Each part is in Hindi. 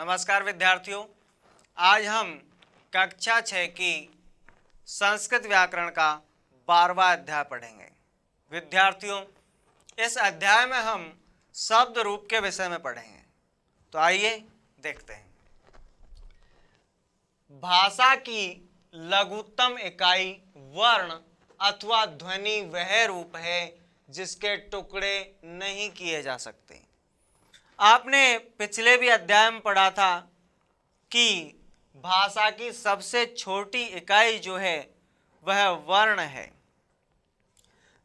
नमस्कार विद्यार्थियों, आज हम कक्षा 6 की संस्कृत व्याकरण का 12वां अध्याय पढ़ेंगे। विद्यार्थियों, इस अध्याय में हम शब्द रूप के विषय में पढ़ेंगे। तो आइए देखते हैं। भाषा की लघुत्तम इकाई वर्ण अथवा ध्वनि वह रूप है जिसके टुकड़े नहीं किए जा सकते। आपने पिछले भी अध्याय में पढ़ा था कि भाषा की सबसे छोटी इकाई जो है वह वर्ण है।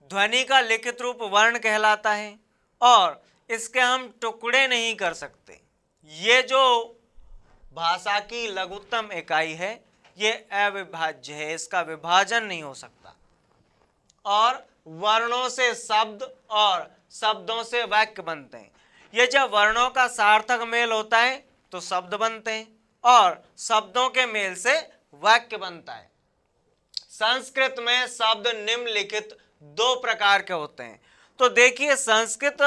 ध्वनि का लिखित रूप वर्ण कहलाता है और इसके हम टुकड़े नहीं कर सकते। ये जो भाषा की लघुत्तम इकाई है ये अविभाज्य है, इसका विभाजन नहीं हो सकता। और वर्णों से शब्द और शब्दों से वाक्य बनते हैं। ये जब वर्णों का सार्थक मेल होता है तो शब्द बनते हैं और शब्दों के मेल से वाक्य बनता है। संस्कृत में शब्द निम्नलिखित दो प्रकार के होते हैं। तो देखिए, संस्कृत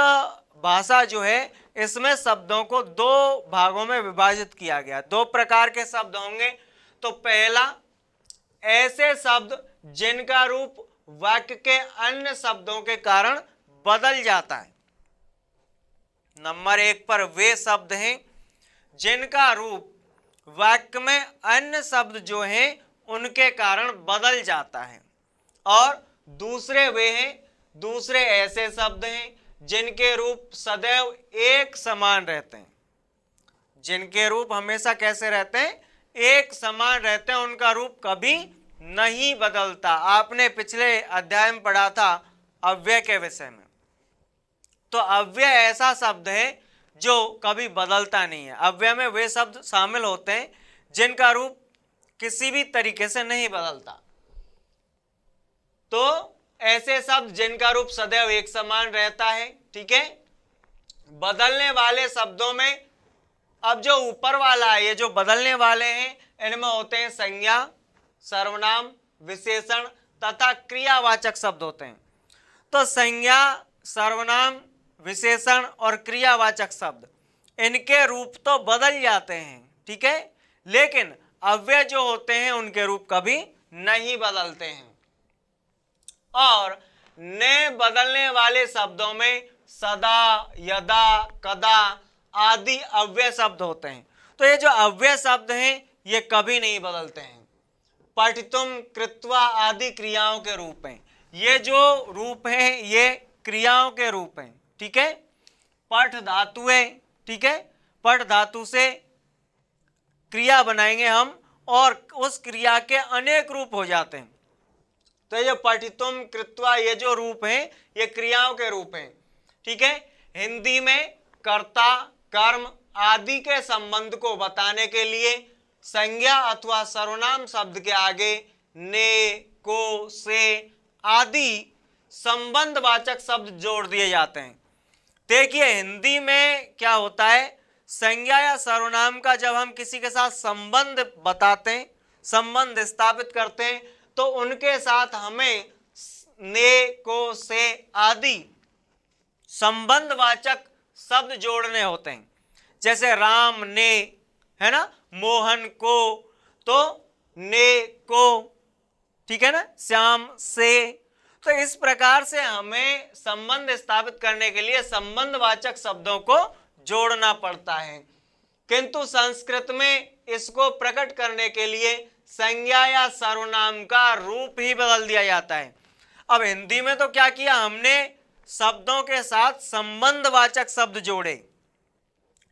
भाषा जो है इसमें शब्दों को दो भागों में विभाजित किया गया। दो प्रकार के शब्द होंगे। तो पहला, ऐसे शब्द जिनका रूप वाक्य के अन्य शब्दों के कारण बदल जाता है। नंबर 1 पर वे शब्द हैं जिनका रूप वाक्य में अन्य शब्द जो हैं उनके कारण बदल जाता है। और दूसरे ऐसे शब्द हैं जिनके रूप सदैव एक समान रहते हैं। जिनके रूप हमेशा कैसे रहते हैं? एक समान रहते हैं, उनका रूप कभी नहीं बदलता। आपने पिछले अध्याय में पढ़ा था अव्यय के विषय में। तो अव्यय ऐसा शब्द है जो कभी बदलता नहीं है। अव्यय में वे शब्द शामिल होते हैं जिनका रूप किसी भी तरीके से नहीं बदलता। तो ऐसे शब्द जिनका रूप सदैव एक समान रहता है, ठीक है। बदलने वाले शब्दों में अब जो ऊपर वाला है, ये जो बदलने वाले हैं, इनमें होते हैं संज्ञा, सर्वनाम, विशेषण तथा क्रियावाचक शब्द होते हैं। तो संज्ञा, सर्वनाम, विशेषण और क्रियावाचक शब्द, इनके रूप तो बदल जाते हैं, ठीक है, लेकिन अव्यय जो होते हैं उनके रूप कभी नहीं बदलते हैं। और नए बदलने वाले शब्दों में सदा, यदा, कदा आदि अव्यय शब्द होते हैं। तो ये जो अव्यय शब्द हैं ये कभी नहीं बदलते हैं। पठितुम, कृत्वा आदि क्रियाओं के रूप हैं। ये जो रूप हैं ये क्रियाओं के रूप हैं, ठीक है। पठ धातु है, ठीक है। पठ धातु से क्रिया बनाएंगे हम और उस क्रिया के अनेक रूप हो जाते हैं। तो ये पठितुम, कृत्वा, ये जो रूप हैं ये क्रियाओं के रूप हैं, ठीक है। हिंदी में कर्ता, कर्म आदि के संबंध को बताने के लिए संज्ञा अथवा सर्वनाम शब्द के आगे ने, को, से आदि संबंधवाचक शब्द जोड़ दिए जाते हैं। देखिए, हिंदी में क्या होता है, संज्ञा या सर्वनाम का जब हम किसी के साथ संबंध बताते हैं, संबंध स्थापित करते हैं, तो उनके साथ हमें ने, को, से आदि संबंधवाचक शब्द जोड़ने होते हैं। जैसे राम ने, है ना, मोहन को, तो ने, को, ठीक है ना, श्याम से। तो इस प्रकार से हमें संबंध स्थापित करने के लिए संबंधवाचक शब्दों को जोड़ना पड़ता है। किंतु संस्कृत में इसको प्रकट करने के लिए संज्ञा या सर्वनाम का रूप ही बदल दिया जाता है। अब हिंदी में तो क्या किया हमने, शब्दों के साथ संबंधवाचक शब्द जोड़े,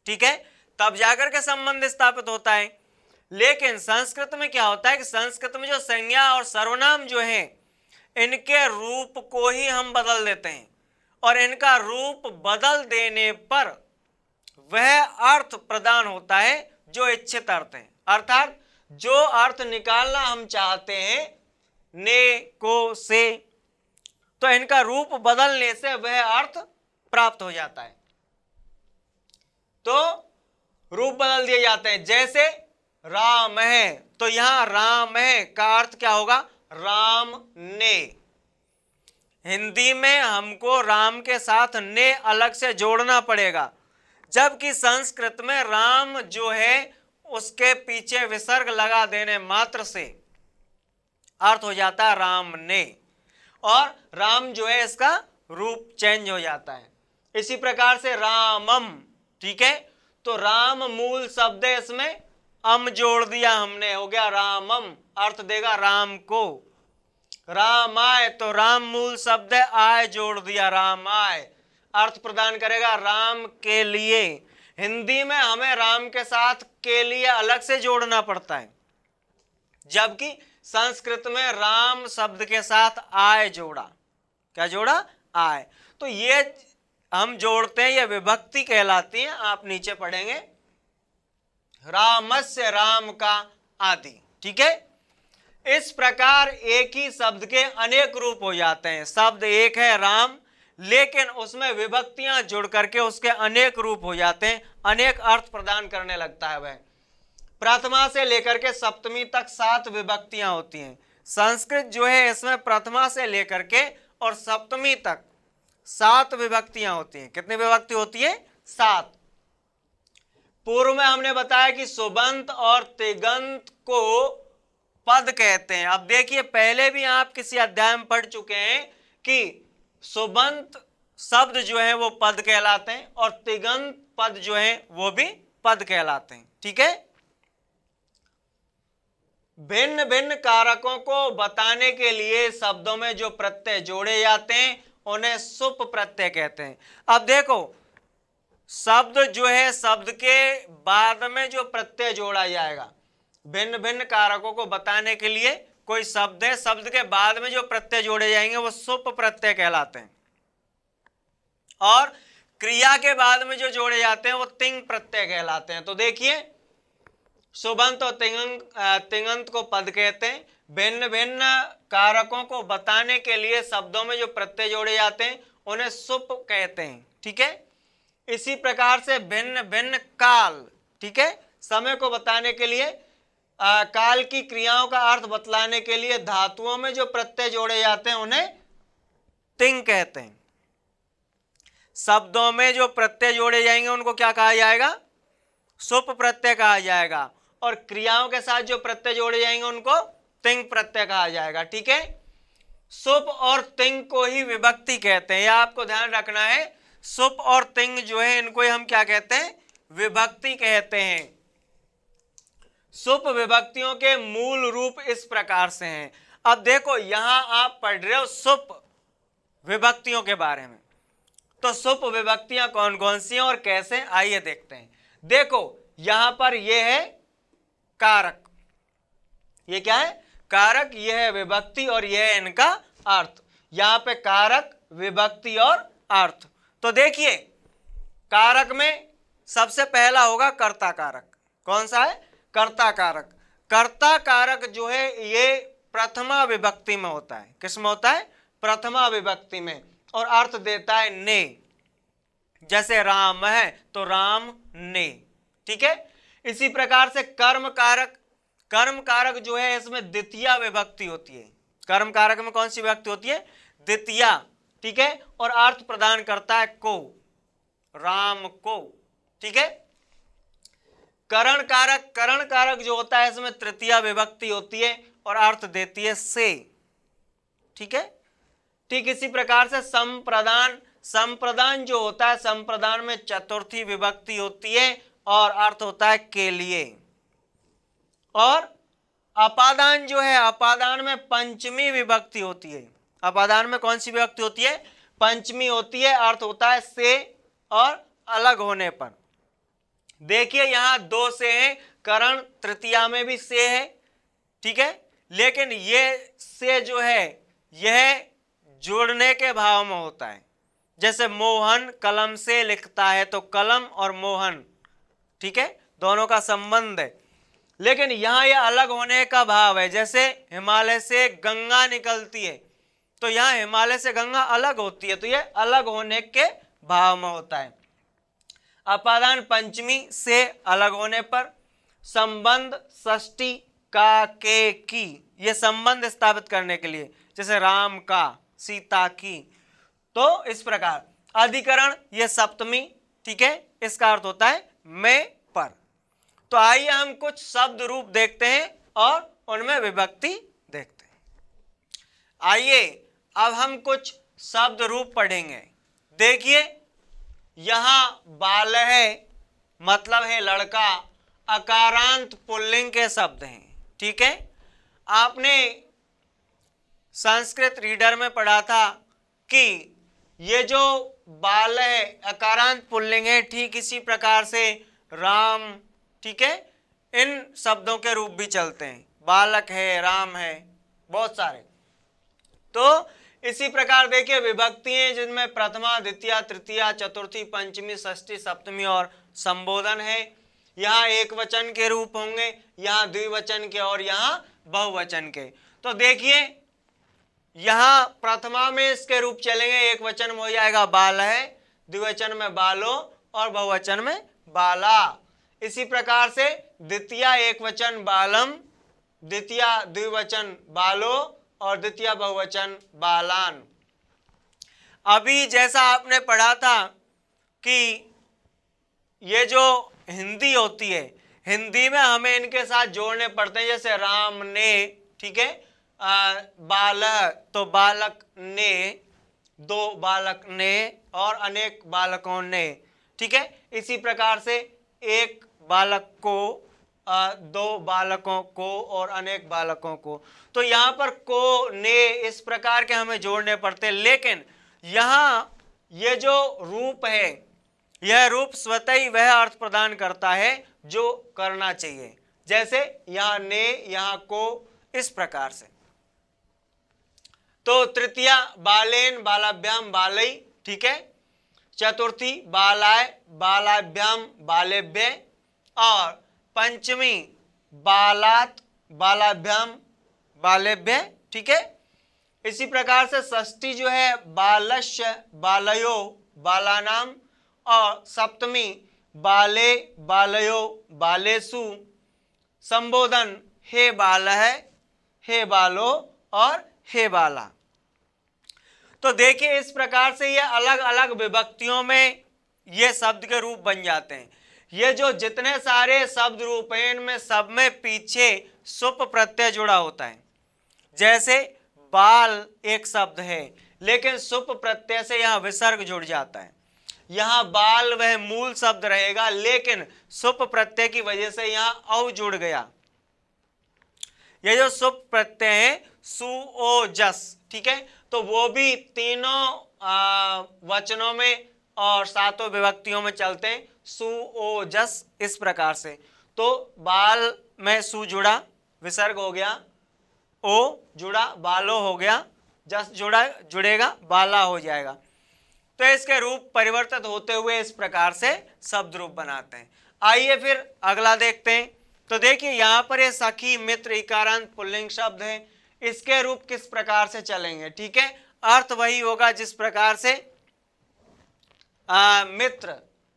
ठीक है, तब जाकर के संबंध स्थापित होता है। लेकिन संस्कृत में क्या होता है कि संस्कृत में जो संज्ञा और सर्वनाम जो है इनके रूप को ही हम बदल देते हैं और इनका रूप बदल देने पर वह अर्थ प्रदान होता है जो इच्छित अर्थ है। अर्थात जो अर्थ निकालना हम चाहते हैं ने, को, से, तो इनका रूप बदलने से वह अर्थ प्राप्त हो जाता है। तो रूप बदल दिए जाते हैं। जैसे राम है, तो यहां राम है का अर्थ क्या होगा, राम ने। हिंदी में हमको राम के साथ ने अलग से जोड़ना पड़ेगा। जबकि संस्कृत में राम जो है उसके पीछे विसर्ग लगा देने मात्र से अर्थ हो जाता है राम ने, और राम जो है इसका रूप चेंज हो जाता है। इसी प्रकार से रामम, ठीक है, तो राम मूल शब्द है, इसमें अम जोड़ दिया हमने, हो गया रामम, अर्थ देगा राम को। रामाय, तो राम मूल शब्द है, आय जोड़ दिया रामाय, अर्थ प्रदान करेगा राम के लिए। हिंदी में हमें राम के साथ के लिए अलग से जोड़ना पड़ता है, जबकि संस्कृत में राम शब्द के साथ आय जोड़ा। क्या जोड़ा? आय। तो ये हम जोड़ते हैं, ये विभक्ति कहलाती है, आप नीचे पढ़ेंगे रामस्य, राम का आदि, ठीक है। इस प्रकार एक ही शब्द के अनेक रूप हो जाते हैं। शब्द एक है राम, लेकिन उसमें विभक्तियां जुड़ करके उसके अनेक रूप हो जाते हैं, अनेक अर्थ प्रदान करने लगता है वह। प्रथमा से लेकर के सप्तमी तक 7 विभक्तियां होती हैं। संस्कृत जो है इसमें प्रथमा से लेकर के और सप्तमी तक 7 विभक्तियां होती हैं। कितनी विभक्ति होती है? 7। पूर्व में हमने बताया कि सुबंत और तिगंत को पद कहते हैं। अब देखिए, पहले भी आप किसी अध्याय में पढ़ चुके हैं कि सुबंत शब्द जो है वो पद कहलाते हैं और तिगंत पद जो है वो भी पद कहलाते हैं, ठीक है। भिन्न भिन्न कारकों को बताने के लिए शब्दों में जो प्रत्यय जोड़े जाते हैं उन्हें सुप प्रत्यय कहते हैं। अब देखो, शब्द जो है, शब्द के बाद में जो प्रत्यय जोड़ा जाएगा, भिन्न भिन्न कारकों को बताने के लिए कोई शब्द है, शब्द के बाद में जो प्रत्यय जोड़े जाएंगे वो सुप प्रत्यय कहलाते हैं, और क्रिया के बाद में जो जोड़े जाते हैं वो तिंग प्रत्यय कहलाते हैं। तो देखिए, सुबंत और तिंगंत को पद कहते हैं। भिन्न भिन्न कारकों को बताने के लिए शब्दों में जो प्रत्यय जोड़े जाते हैं उन्हें सुप कहते हैं, ठीक है। इसी प्रकार से भिन्न भिन्न काल, ठीक है, समय को बताने के लिए, काल की क्रियाओं का अर्थ बतलाने के लिए धातुओं में जो प्रत्यय जोड़े जाते हैं उन्हें तिंग कहते हैं। शब्दों में जो प्रत्यय जोड़े जाएंगे उनको क्या कहा जाएगा? सुप प्रत्यय कहा जाएगा, और क्रियाओं के साथ जो प्रत्यय जोड़े जाएंगे उनको तिंग प्रत्यय कहा जाएगा, ठीक है। सुप और तिंग को ही विभक्ति कहते हैं, यह आपको ध्यान रखना है। सुप और तिंग जो है इनको ही हम क्या कहते हैं? विभक्ति कहते हैं। सुप विभक्तियों के मूल रूप इस प्रकार से हैं। अब देखो, यहां आप पढ़ रहे हो सुप विभक्तियों के बारे में, तो सुप विभक्तियां कौन कौन सी हैं और कैसे, आइए देखते हैं। देखो, यहां पर यह है कारक, ये क्या है? कारक। यह है विभक्ति और यह है इनका अर्थ। यहां पे कारक, विभक्ति और अर्थ। तो देखिए, कारक में सबसे पहला होगा कर्ता कारक। कौन सा है? कर्ता कारक। कर्ता कारक जो है ये प्रथमा विभक्ति में होता है। किस में होता है? प्रथमा विभक्ति में, और अर्थ देता है ने। जैसे राम है तो राम ने, ठीक है। इसी प्रकार से कर्म कारक। कर्म कारक जो है इसमें द्वितीया विभक्ति होती है। कर्म कारक में कौन सी विभक्ति होती है? द्वितीया, ठीक है, और अर्थ प्रदान करता है को, राम को, ठीक है। करण कारक। करण कारक जो होता है इसमें तृतीया विभक्ति होती है और अर्थ देती है से, ठीक है। ठीक इसी प्रकार से संप्रदान। संप्रदान जो होता है, संप्रदान में चतुर्थी विभक्ति होती है और अर्थ होता है के लिए। और अपादान जो है, अपादान में पंचमी विभक्ति होती है। अपादान में कौन सी विभक्ति होती है? पंचमी होती है, अर्थ होता है से और अलग होने पर। देखिए, यहां 2 से है, करण तृतीया में भी से है, ठीक है, लेकिन ये से जो है यह जोड़ने के भाव में होता है। जैसे मोहन कलम से लिखता है, तो कलम और मोहन, ठीक है, दोनों का संबंध है। लेकिन यहां यह अलग होने का भाव है। जैसे हिमालय से गंगा निकलती है, तो यहां हिमालय से गंगा अलग होती है, तो यह अलग होने के भाव में होता है। अपादान पंचमी से अलग होने पर। संबंध षष्ठी का, के, की, यह संबंध स्थापित करने के लिए, जैसे राम का, सीता की। तो इस प्रकार अधिकरण, यह सप्तमी, ठीक है, इसका अर्थ होता है में पर। तो आइए हम कुछ शब्द रूप देखते हैं और उनमें विभक्ति देखते हैं। आइए अब हम कुछ शब्द रूप पढ़ेंगे। देखिए यहां बाल है, मतलब है लड़का, अकारांत पुल्लिंग के शब्द हैं। ठीक है, आपने संस्कृत रीडर में पढ़ा था कि ये जो बाल है अकारांत पुल्लिंग है, ठीक इसी प्रकार से राम, ठीक है, इन शब्दों के रूप भी चलते हैं। बालक है, राम है, बहुत सारे। तो इसी प्रकार देखिए विभक्ति हैं जिनमें प्रथमा, द्वितीया, तृतीया, चतुर्थी, पंचमी, षष्ठी, सप्तमी और संबोधन है। यहाँ एक वचन के रूप होंगे, यहाँ द्विवचन के और यहाँ बहुवचन के। तो देखिए यहाँ प्रथमा में इसके रूप चलेंगे, एक वचन में हो जाएगा बाल है, द्विवचन में बालो और बहुवचन में बाला। इसी प्रकार से द्वितीया एक वचन बालम, द्वितीया द्विवचन बालो और द्वितीय बहुवचन बालान। अभी जैसा आपने पढ़ा था कि ये जो हिंदी होती है, हिंदी में हमें इनके साथ जोड़ने पड़ते हैं, जैसे राम ने, ठीक है, बालक तो बालक ने, दो बालक ने और अनेक बालकों ने। ठीक है, इसी प्रकार से एक बालक को, दो बालकों को और अनेक बालकों को। तो यहाँ पर को, ने, इस प्रकार के हमें जोड़ने पड़ते हैं। लेकिन यहाँ ये जो रूप है, यह रूप स्वतः ही वह अर्थ प्रदान करता है जो करना चाहिए। जैसे यहाँ ने, यहाँ को, इस प्रकार से। तो तृतीया बालेन, बालाभ्याम, बालई, ठीक है। चतुर्थी बालाय, बालाभ्याम, बालेभ्य और पंचमी बालात, बालाभ्याम, बालेभ्य, ठीक है। इसी प्रकार से षष्ठी जो है बालस्य, बालयो, बालानाम और सप्तमी बाले, बालयो, बालेसु। संबोधन हे बाल है, हे बालो और हे बाला। तो देखिए इस प्रकार से ये अलग अलग विभक्तियों में ये शब्द के रूप बन जाते हैं। ये जो जितने सारे शब्द रूप हैं इनमें सब में पीछे सुप प्रत्यय जुड़ा होता है। जैसे बाल एक शब्द है लेकिन सुप प्रत्यय से यहाँ विसर्ग जुड़ जाता है। यहाँ बाल वह मूल शब्द रहेगा लेकिन सुप प्रत्यय की वजह से यहाँ औ जुड़ गया। ये जो सुप प्रत्यय है सु ओ जस, ठीक है, तो वो भी तीनों वचनों में और सातों विभक्तियों में चलते हैं, सु ओ जस, इस प्रकार से। तो बाल में सु जुड़ा, विसर्ग हो गया, ओ जुड़ा, बालो हो गया, जस जुड़ा, जुड़ेगा, बाला हो जाएगा। तो इसके रूप परिवर्तित होते हुए इस प्रकार से शब्द रूप बनाते हैं। आइए फिर अगला देखते हैं। तो देखिए यहाँ पर ये सखी, मित्र, इकारांत पुल्लिंग शब्द है, इसके रूप किस प्रकार से चलेंगे। ठीक है, अर्थ वही होगा जिस प्रकार से मित्र,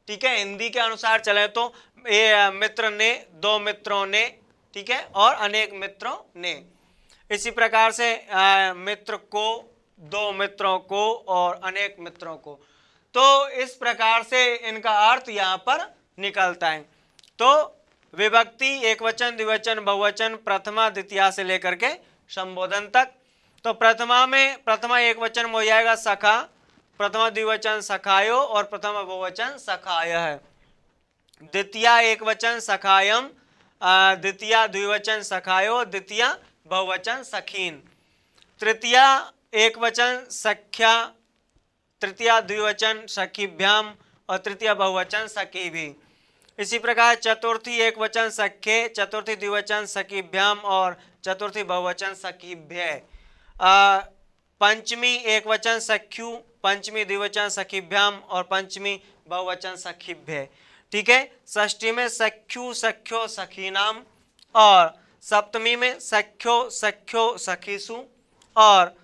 ठीक है, हिंदी के अनुसार चले तो ये मित्र ने, दो मित्रों ने, ठीक है, और अनेक मित्रों ने। इसी प्रकार से मित्र को, दो मित्रों को और अनेक मित्रों को। तो इस प्रकार से इनका अर्थ यहाँ पर निकलता है। तो विभक्ति एक वचन, द्विवचन, बहुवचन, प्रथमा, द्वितीया से लेकर के संबोधन तक। तो प्रथमा में, प्रथमा एक वचन में हो जाएगा सखा, प्रथमा द्विवचन सखायो और प्रथमा बहुवचन सखाय है। द्वितीया एक वचन सखायम, द्वितीया द्विवचन सखायो, द्वितीया बहुवचन सखीन। तृतीया एक वचन सख्या, तृतीया द्विवचन सखीभ्याम और तृतीया बहुवचन सखी भी। इसी प्रकार चतुर्थी एक वचन सखे, चतुर्थी द्विवचन सखीभ्याम और चतुर्थी बहुवचन सखीभ्य। पंचमी एक वचन सख्यु, पंचमी द्विवचन सखीभ्याम और पंचमी बहुवचन सखीभ्य। ठीक है, षष्ठी में सख्यु, सख्यो, सखीनाम और सप्तमी में सख्यो, सख्यो, सखीसु। और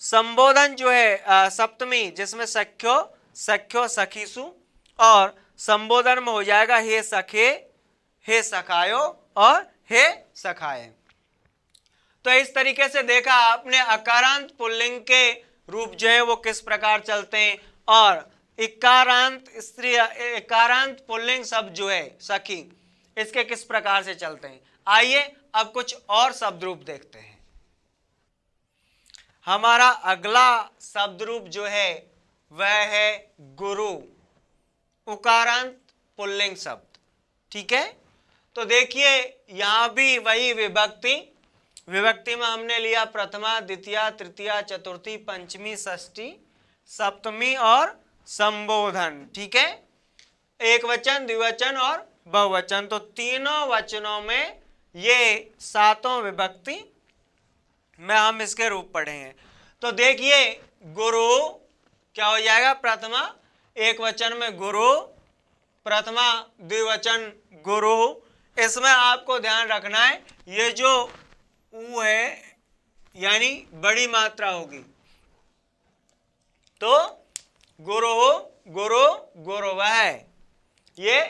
संबोधन जो है सप्तमी जिसमें सख्यो, सख्यो, सखीसु और संबोधन में हो जाएगा हे सखे, हे सखायो और हे सखाए। तो इस तरीके से देखा आपने अकारांत पुल्लिंग के रूप जो है वो किस प्रकार चलते हैं और इकारांत स्त्री, इकारांत पुल्लिंग शब्द जो है सखी, इसके किस प्रकार से चलते हैं। आइए अब कुछ और शब्द रूप देखते हैं। हमारा अगला शब्द रूप जो है वह है गुरु, उकारांत पुल्लिंग शब्द। ठीक है, तो देखिए यहां भी वही विभक्ति में हमने लिया प्रथमा, द्वितीया, तृतीया, चतुर्थी, पंचमी, षष्ठी, सप्तमी और संबोधन। ठीक है, एक वचन, द्विवचन और बहुवचन। तो तीनों वचनों में ये सातों विभक्ति में हम इसके रूप पढ़ेंगे। तो देखिए गुरु क्या हो जाएगा, प्रथमा एक वचन में गुरु, प्रथमा द्विवचन गुरु। इसमें आपको ध्यान रखना है ये जो ऊ है यानी बड़ी मात्रा होगी, तो गुरु गुरु गुरुवः है, ये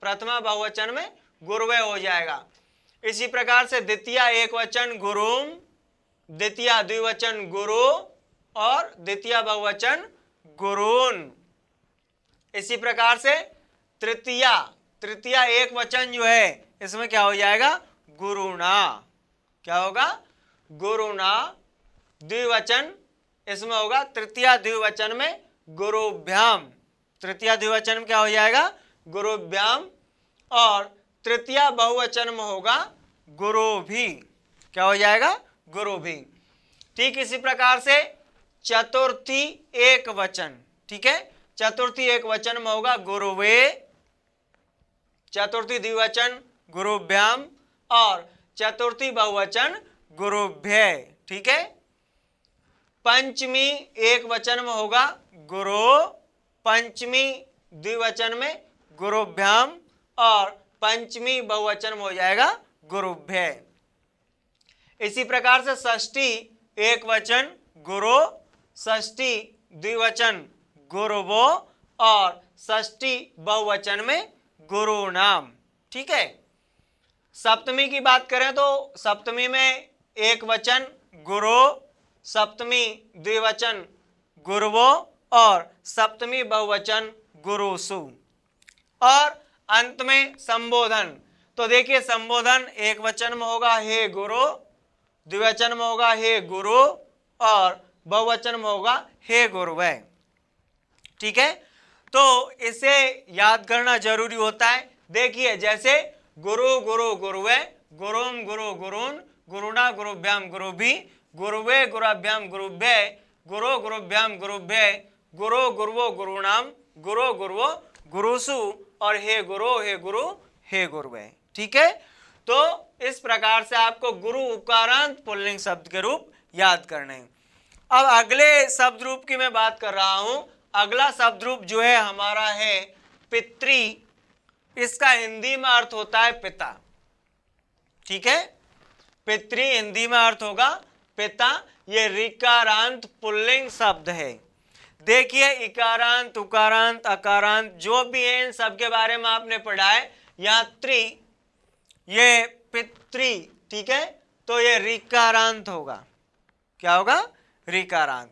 प्रथमा बहुवचन में गुरुवः हो जाएगा। इसी प्रकार से द्वितीया एक वचन गुरुम, द्वितीया द्विवचन गुरु और द्वितीया बहुवचन गुरुन। इसी प्रकार से तृतीया एक वचन जो है इसमें क्या हो जाएगा, गुरुणा। क्या होगा, गुरुणा। द्विवचन इसमें होगा तृतीया द्विवचन में गुरुभ्याम, तृतीया द्विवचन में क्या हो जाएगा, गुरुभ्याम। और तृतीया बहुवचन में होगा गुरु भी। क्या हो जाएगा, गुरु भी। ठीक इसी प्रकार से चतुर्थी एक वचन, ठीक है, चतुर्थी एक वचन में होगा गुरुवे, चतुर्थी द्विवचन गुरुभ्याम और चतुर्थी बहुवचन गुरुभ्य। ठीक है, पंचमी एक वचन में होगा गुरु, पंचमी द्विवचन में गुरुभ्याम और पंचमी बहुवचन में हो जाएगा गुरुभ्य। इसी प्रकार से षष्ठी एक वचन गुरु, षष्ठी द्विवचन गुरुवो और षष्ठी बहुवचन में गुरु नाम। ठीक है, सप्तमी की बात करें तो सप्तमी में एक वचन गुरु, सप्तमी द्विवचन गुरुवो और सप्तमी बहुवचन गुरुसु। और अंत में संबोधन। तो देखिए संबोधन एक वचन में होगा हे गुरु, द्विवचन में होगा हे गुरु और बहुवचन में होगा हे गुरुवै। ठीक है, तो इसे याद करना जरूरी होता है। देखिए जैसे गुरु गुरु गुरुवै, गुरुम गुरु गुरुन, गुरुणा गुरुभ्याम गुरुभि, गुरुवे गुरुभ्याम गुरुभ्य, गुरु गुरुभ्याम गुरुभ्य, गुरु गुरुवो गुरुणाम, गुरु गुरुवो गुरुसु और हे गुरु हे गुरु हे गुरुवै। ठीक है, तो इस प्रकार से आपको गुरु उकारांत पुल्लिंग शब्द के रूप याद करने हैं। अब अगले शब्द रूप की मैं बात कर रहा हूं। अगला शब्द रूप जो है हमारा है पितृ। इसका हिंदी में अर्थ होता है पिता। ठीक है, पितृ हिंदी में अर्थ होगा पिता। ये ऋकारांत पुल्लिंग शब्द है। देखिए इकारांत उकारांत अकारांत जो भी है इन सब के बारे में आपने पढ़ा है। यहाँ त्रि ये पितृ, ठीक है, तो ये ऋकारांत होगा। क्या होगा, ऋकारांत।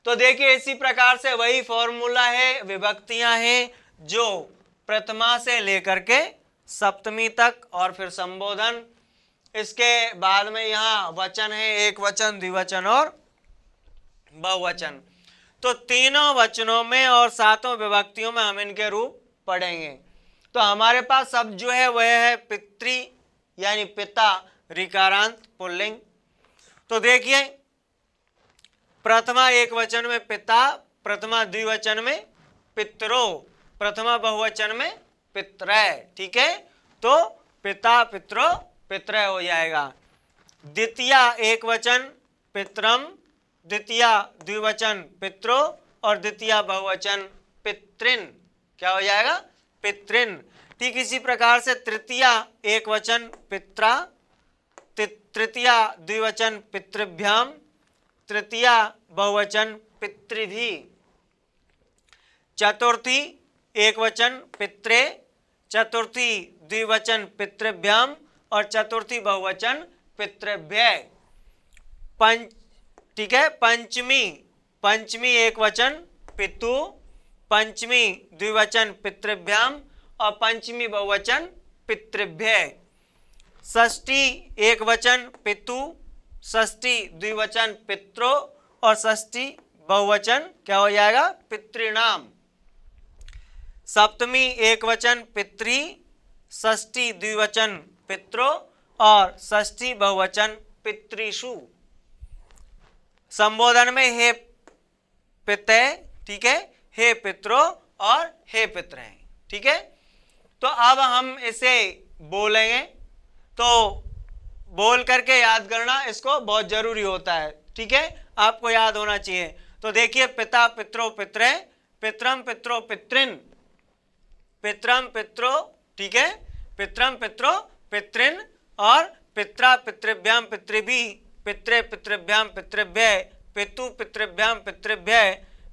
तो देखिए इसी प्रकार से वही फॉर्मूला है, विभक्तियां हैं जो प्रथमा से लेकर के सप्तमी तक और फिर संबोधन। इसके बाद में यहाँ वचन है एक वचन, द्विवचन और बहुवचन। तो तीनों वचनों में और सातों विभक्तियों में हम इनके रूप पढ़ेंगे। तो हमारे पास शब्द जो है वह है पितृ यानी पिता, ऋकारांत पुल्लिंग। तो देखिए प्रथमा एक वचन में पिता, प्रथमा द्विवचन में पितरो, प्रथमा बहुवचन में पितरय। ठीक है, तो पिता पितरो पितरय हो जाएगा। द्वितीया एक वचन पितरम, द्वितीया द्विवचन पितरो और द्वितीया बहुवचन पितृन। क्या हो जाएगा, पितृन। ठीक इसी प्रकार से तृतीया एक वचन पित्रा, तृतीया द्विवचन पितृभ्याम, तृतीया बहुवचन पितृभि। चतुर्थी एक वचन पित्रे, चतुर्थी द्विवचन पितृभ्याम और चतुर्थी बहुवचन पितृभ्य। ठीक है, पंचमी एक वचन पितु, पंचमी द्विवचन पितृभ्याम और पंचमी बहुवचन पितृभ्य। षष्ठी एक वचन पितु, षष्ठी द्विवचन पित्रो और षष्ठी बहुवचन क्या हो जाएगा, पितृणाम। सप्तमी एक वचन पितृ, षष्ठी द्विवचन पित्रो और षष्ठी बहुवचन पितृषु। संबोधन में हे पितय, ठीक है, हे पितरो और हे पितृ, ठीक है। तो अब हम इसे बोलेंगे, तो बोल करके याद करना इसको बहुत जरूरी होता है, ठीक है, आपको याद होना चाहिए। तो देखिए, पिता पित्रो पितृ, पितरम पित्रो पितृन, पितरम पित्रो, ठीक है, पितरम पित्रो पितृन और पित्रा पितृभ्याम पितृभि, पितृ पितृभ्याम पितृभ्य, पितु पितृभ्याम पितृभ्य,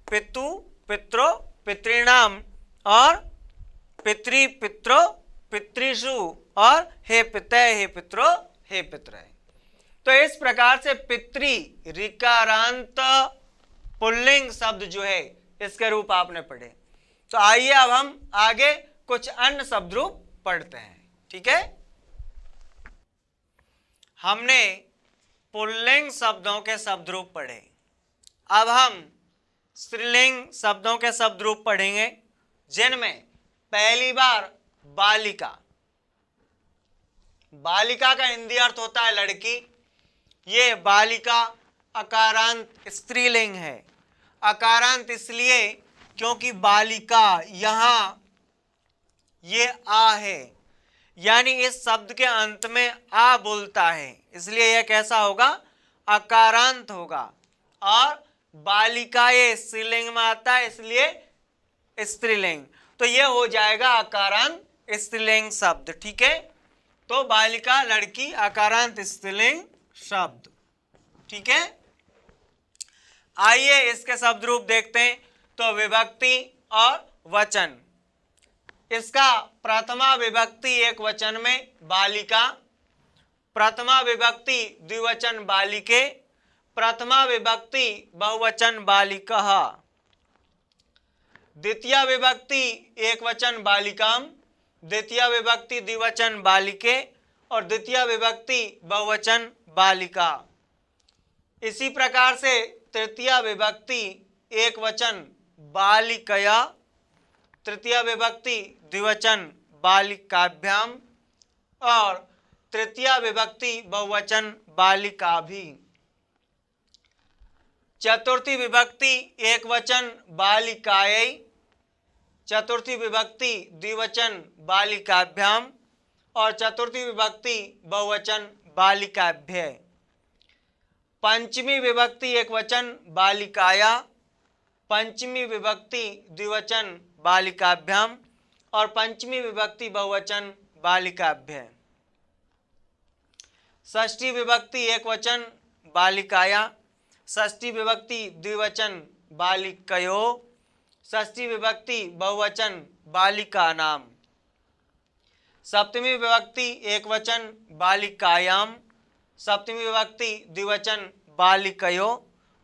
पितु पित्रो पितृणाम और पितृ पित्रो पितृषु और हे पितय हे पित्रो हे पितृ। तो इस प्रकार से पितृ ऋकारांत पुल्लिंग शब्द जो है इसके रूप आपने पढ़े। तो आइए अब हम आगे कुछ अन्य शब्द रूप पढ़ते हैं, ठीक है। हमने पुल्लिंग शब्दों के शब्द रूप पढ़े, अब हम स्त्रीलिंग शब्दों के शब्द रूप पढ़ेंगे, जिनमें पहली बार बालिका। बालिका का हिंदी अर्थ होता है लड़की। ये बालिका अकारांत स्त्रीलिंग है। अकारांत इसलिए क्योंकि बालिका यहाँ ये आ है, यानी इस शब्द के अंत में आ बोलता है, इसलिए यह कैसा होगा, अकारांत होगा। और बालिका ये स्त्रीलिंग में आता है, इसलिए स्त्रीलिंग, तो यह हो जाएगा अकारांत स्त्रीलिंग शब्द, ठीक है। तो बालिका लड़की अकारांत स्त्रीलिंग शब्द, ठीक है। आइए इसके शब्द रूप देखते हैं। तो विभक्ति और वचन, इसका प्रथमा विभक्ति एक वचन में बालिका, प्रथमा विभक्ति द्विवचन बालिके, प्रथमा विभक्ति बहुवचन बालिकः, द्वितीय विभक्ति एक वचन बालिकाम, द्वितीय विभक्ति द्विवचन बालिके और द्वितीय विभक्ति बहुवचन बालिका। इसी प्रकार से तृतीय विभक्ति एक वचन बालिकया, तृतीय विभक्ति द्विवचन बालिकाभ्याम और तृतीय विभक्ति बहुवचन बालिकाभि। चतुर्थी विभक्ति एक वचन बालिकायै, चतुर्थी विभक्ति द्विवचन बालिकाभ्याम और चतुर्थी विभक्ति बहुवचन बालिकाभ्य। पंचमी विभक्ति एक वचन बालिकाया, पंचमी विभक्ति द्विवचन बालिकाभ्याम और पंचमी विभक्ति बहुवचन बालिकाभ्य। षष्ठी विभक्ति एक वचन बालिकाया, षष्ठी विभक्ति द्विवचन बालिकयो, षष्ठी विभक्ति बहुवचन बालिकानाम। सप्तमी विभक्ति एक वचन बालिकायाम, सप्तमी विभक्ति द्विवचन बालिकयो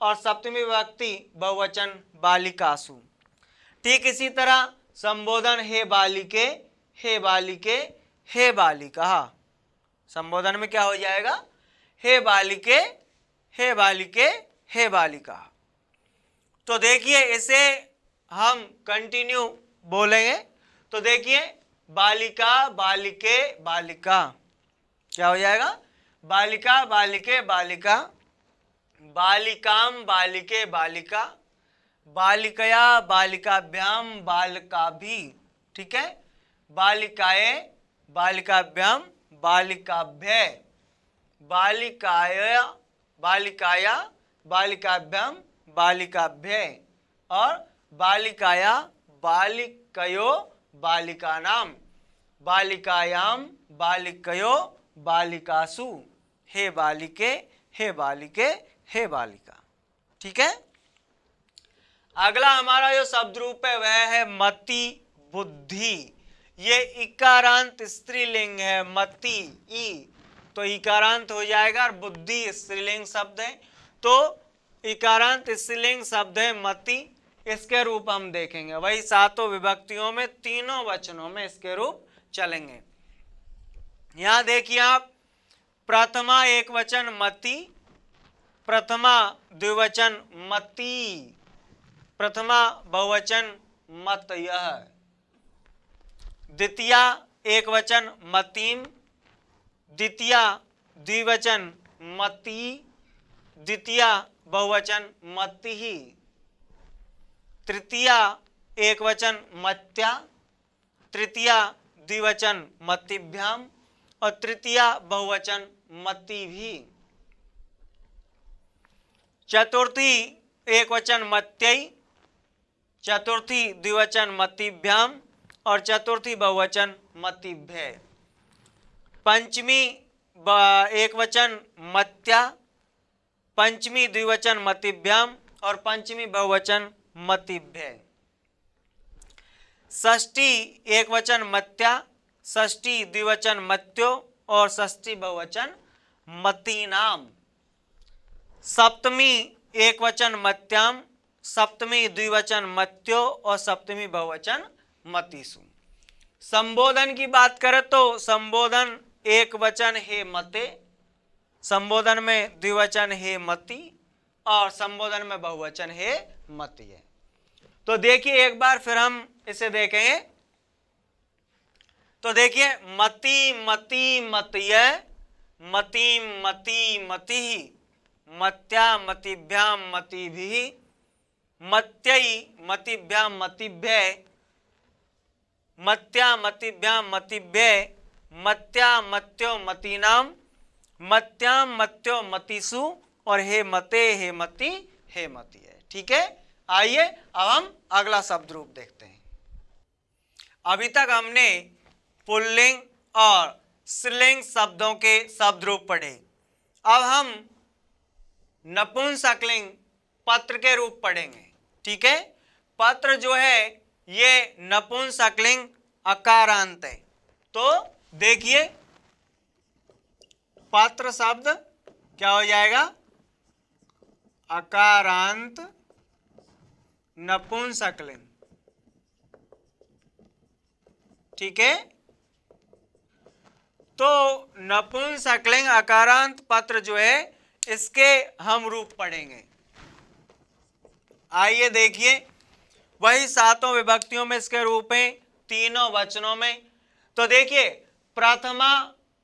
और सप्तमी विभक्ति बहुवचन बालिकासु। ठीक इसी तरह संबोधन हे बालिके, हे बालिके, हे बालिका। संबोधन में क्या हो जाएगा, हे बालिके, हे बालिके, हे बालिका। तो देखिए इसे हम कंटिन्यू बोलेंगे। तो देखिए बालिका, बालिके, बालिका, क्या हो जाएगा, बालिका, बालिके, बालिका, बालिकाम, बालिके, बालिका, बालिकया, बालिकाभ्याम, बालिकाभि। ठीक है, बालिकाए, बालिकाभ्याम, बालिकाभ्य, बालिकाया, बालिकाया, बालिकाभ्याम, बालिकाभ्य और बालिकाया, बालिकयो, बालिकानाम, बालिकायाम, बालिकयो, बालिकासु। हे बालिके, हे बालिके, हे बालिका। ठीक है, अगला हमारा जो शब्द रूप है वह है मति, बुद्धि। ये इकारांत स्त्रीलिंग है, मति ई, तो इकारांत हो जाएगा और बुद्धि स्त्रीलिंग शब्द है। तो इकारांत स्त्रीलिंग शब्द है मति, इसके रूप हम देखेंगे। वही सातों विभक्तियों में तीनों वचनों में इसके रूप चलेंगे। यहां देखिए आप, प्रथमा एक वचन मति, प्रथमा द्विवचन मति, प्रथमा बहुवचन मतयः, द्वितीया एक वचन मतिम, द्वितीया द्विवचन मति, द्वितीया बहुवचन मतिः, तृतीया एक वचन मत्या, तृतीया द्विवचन मतिभ्याम और तृतीया बहुवचन मतिभिः, चतुर्थी एक वचन मत्यई, चतुर्थी द्विवचन मतिभ्याम और चतुर्थी बहुवचन मतिभ्य, पंचमी एक वचन मत्या, पंचमी द्विवचन मतिभ्याम और पंचमी बहुवचन मतिभ्य, षष्ठी एक वचन मत्या, षष्ठी द्विवचन मत्यो और षष्ठी बहुवचन मतीनाम, सप्तमी एक वचन मत्याम, सप्तमी द्विवचन मत्यो और सप्तमी बहुवचन मतीसु। संबोधन की बात करें तो संबोधन एक वचन हे मते, संबोधन में द्विवचन हे मति और संबोधन में बहुवचन हे मति है। तो देखिए एक बार फिर हम इसे देखेंगे। तो देखिए मति मति मतिय, मति मति मति, मत्या मतिभ्याम मतिभिः, मत्यई मतिभ्याम मतिभ्यः, मत्या मतिभ्याम मतिभ्यः, मत्या मत्यो मतीनाम, मत्याम मत्यो मतिसु और हे मते हे मति हे मति है। ठीक है, आइए अब हम अगला शब्द रूप देखते हैं। अभी तक हमने पुल्लिंग और स्त्रीलिंग शब्दों के शब्द रूप पढ़े। अब हम नपुंसकलिंग पत्र के रूप पढ़ेंगे। ठीक है, पत्र जो है ये नपुंसकलिंग अकारांत है। तो देखिए पत्र शब्द क्या हो जाएगा, अकारांत नपुंसकलिंग। ठीक है, तो नपुंसकलिंग अकारांत पत्र जो है इसके हम रूप पढ़ेंगे। आइए देखिए, वही सातों विभक्तियों में इसके रूप हैं तीनों वचनों में। तो देखिए प्रथमा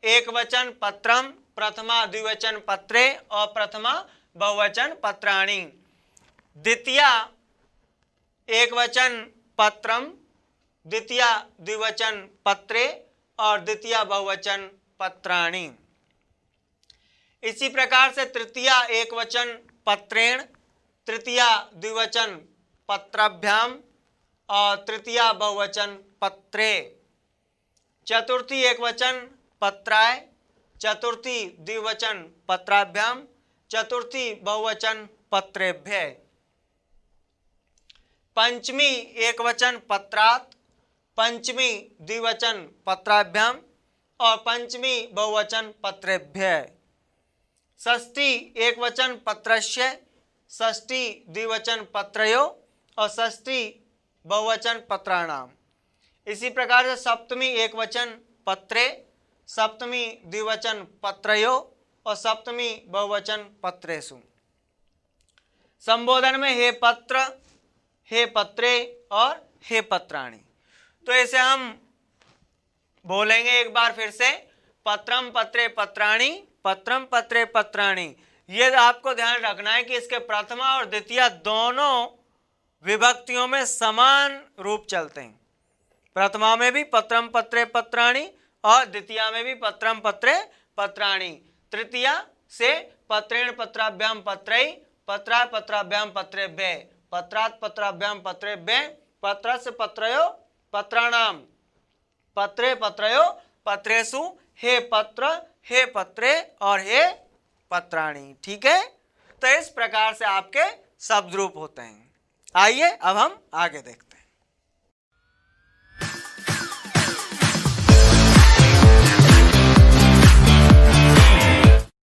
एक वचन पत्रम, प्रथमा द्विवचन पत्रे और प्रथमा बहुवचन पत्राणि, द्वितीया एक वचन पत्रम, द्वितीया द्विवचन पत्रे और द्वितीया बहुवचन पत्राणि। इसी प्रकार से तृतीया एक वचन पत्रेण, तृतीया द्विवचन पत्राभ्याम और तृतीया बहुवचन पत्रे, चतुर्थी एक वचन पत्राय, चतुर्थी द्विवचन पत्राभ्याम, चतुर्थी बहुवचन पत्रेभ्य, पंचमी एक वचन पत्रात्, पंचमी द्विवचन पत्राभ्याम और पंचमी बहुवचन पत्रेभ्य, षष्ठी एक वचन पत्रस्य, षष्ठी द्विवचन पत्रयो और षष्ठी बहुवचन पत्राणाम। इसी प्रकार से सप्तमी एक वचन पत्रे, सप्तमी द्विवचन पत्रयो और सप्तमी बहुवचन पत्रेषु। संबोधन में हे पत्र, हे पत्रे और हे पत्राणि। तो इसे हम बोलेंगे एक बार फिर से, पत्रम पत्रे पत्राणि, पत्रम पत्रे पत्राणि। ये आपको ध्यान रखना है कि इसके प्रथमा और द्वितीय दोनों विभक्तियों में समान रूप चलते हैं। प्रथमा में भी पत्रम पत्रे पत्राणि और द्वितीय में भी पत्रम पत्रे पत्राणि। तृतीया से पत्रेण पत्राभ्याम पत्रैः, पत्रात् पत्राभ्याम पत्रेभ्यः, पत्रात् पत्राभ्याम पत्रेभ्यः, पत्रस्य पत्रयो पत्राणाम, पत्रे पत्रयो पत्रेषु, हे पत्र, हे पत्रे और हे पत्राणि। ठीक है, तो इस प्रकार से आपके शब्द रूप होते हैं। आइए अब हम आगे देखते हैं।